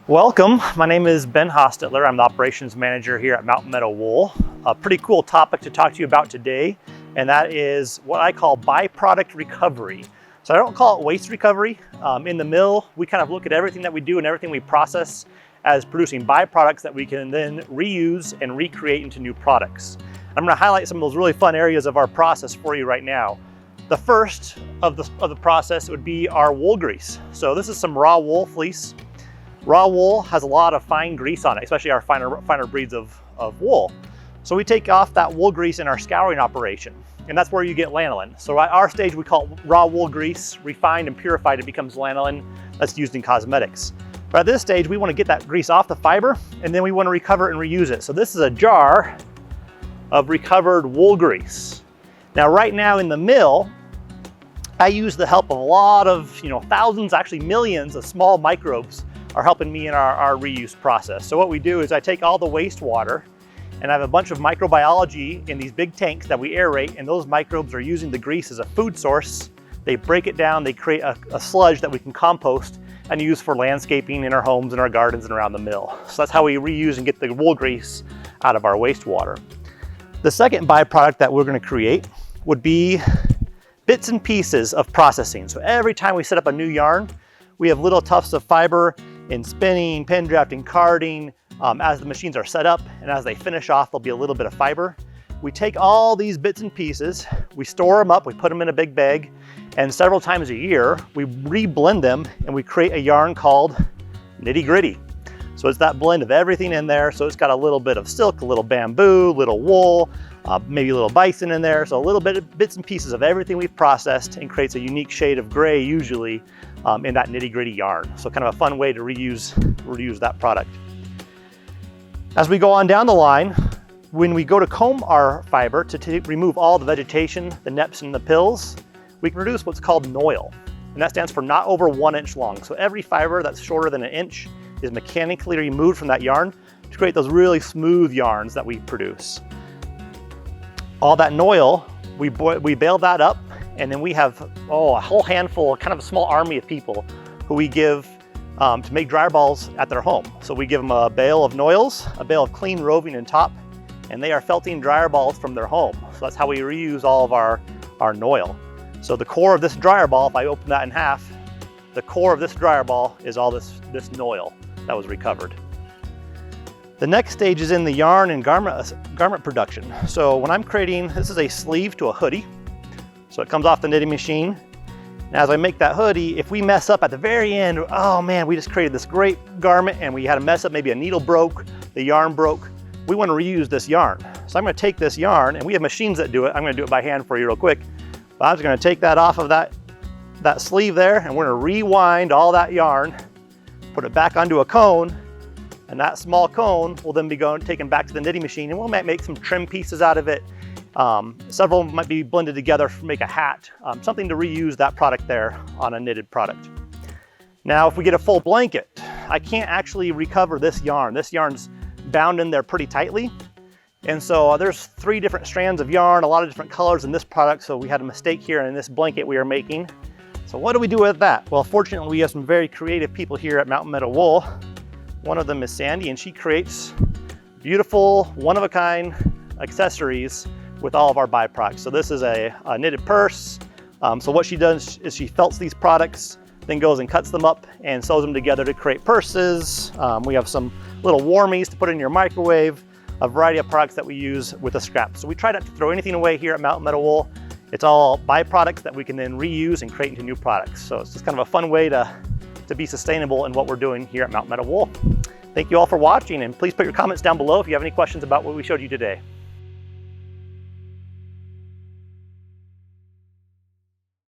Welcome, my name is Ben Hostetler. I'm the operations manager here at Mountain Meadow Wool. A pretty cool topic to talk to you about today, and that is what I call byproduct recovery. So I don't call it waste recovery. In the mill, we kind of look at everything that we do and everything we process as producing byproducts that we can then reuse and recreate into new products. I'm going to highlight some of those really fun areas of our process for you right now. The first of the process would be our wool grease. So this is some raw wool fleece. Raw wool has a lot of fine grease on it, especially our finer breeds of wool. So we take off that wool grease in our scouring operation, and that's where you get lanolin. So at our stage, we call it raw wool grease. Refined and purified, it becomes lanolin that's used in cosmetics. But at this stage, we want to get that grease off the fiber, and then we want to recover it and reuse it. So this is a jar of recovered wool grease. Now, right now in the mill, I use the help of a lot of, thousands, actually millions of small microbes are helping me in our reuse process. So what we do is I take all the wastewater and I have a bunch of microbiology in these big tanks that we aerate, and those microbes are using the grease as a food source. They break it down, they create a sludge that we can compost and use for landscaping in our homes and our gardens and around the mill. So that's how we reuse and get the wool grease out of our wastewater. The second byproduct that we're going to create would be bits and pieces of processing. So every time we set up a new yarn, we have little tufts of fiber in spinning, pin drafting, carding. As the machines are set up and as they finish off, there'll be a little bit of fiber. We take all these bits and pieces, we store them up, we put them in a big bag, and several times a year, we re-blend them and we create a yarn called nitty gritty. So it's that blend of everything in there. So it's got a little bit of silk, a little bamboo, little wool, maybe a little bison in there. So a little bit of bits and pieces of everything we've processed, and creates a unique shade of gray usually in that nitty gritty yarn. So kind of a fun way to reuse that product. As we go on down the line, when we go to comb our fiber to remove all the vegetation, the neps and the pills, we can produce what's called noil. And that stands for not over 1 inch long. So every fiber that's shorter than 1 inch is mechanically removed from that yarn to create those really smooth yarns that we produce. All that noil, we bale that up, and then we have a whole handful, kind of a small army of people who we give to make dryer balls at their home. So we give them a bale of noils, a bale of clean roving and top, and they are felting dryer balls from their home. So that's how we reuse all of our noil. So the core of this dryer ball, if I open that in half, the core of this dryer ball is all this noil that was recovered. The next stage is in the yarn and garment production. So when I'm creating, this is a sleeve to a hoodie. So it comes off the knitting machine. And as I make that hoodie, if we mess up at the very end, oh man, we just created this great garment and we had a mess up, maybe a needle broke, the yarn broke, we want to reuse this yarn. So I'm going to take this yarn, and we have machines that do it. I'm going to do it by hand for you real quick. But I'm just going to take that off of that sleeve there, and we're going to rewind all that yarn, put it back onto a cone, and that small cone will then be taken back to the knitting machine, and we'll make some trim pieces out of it. Several might be blended together to make a hat, something to reuse that product there on a knitted product. Now, if we get a full blanket, I can't actually recover this yarn. This yarn's bound in there pretty tightly. And so there's 3 different strands of yarn, a lot of different colors in this product. So we had a mistake here in this blanket we are making. So what do we do with that? Well, fortunately, we have some very creative people here at Mountain Meadow Wool. One of them is Sandy, and she creates beautiful, one-of-a-kind accessories with all of our byproducts. So this is a knitted purse. So what she does is she felts these products, then goes and cuts them up and sews them together to create purses. We have some little warmies to put in your microwave, a variety of products that we use with the scraps. So we try not to throw anything away here at Mountain Meadow Wool. It's all byproducts that we can then reuse and create into new products. So it's just kind of a fun way to be sustainable in what we're doing here at Mountain Meadow Wool. Thank you all for watching, and please put your comments down below if you have any questions about what we showed you today.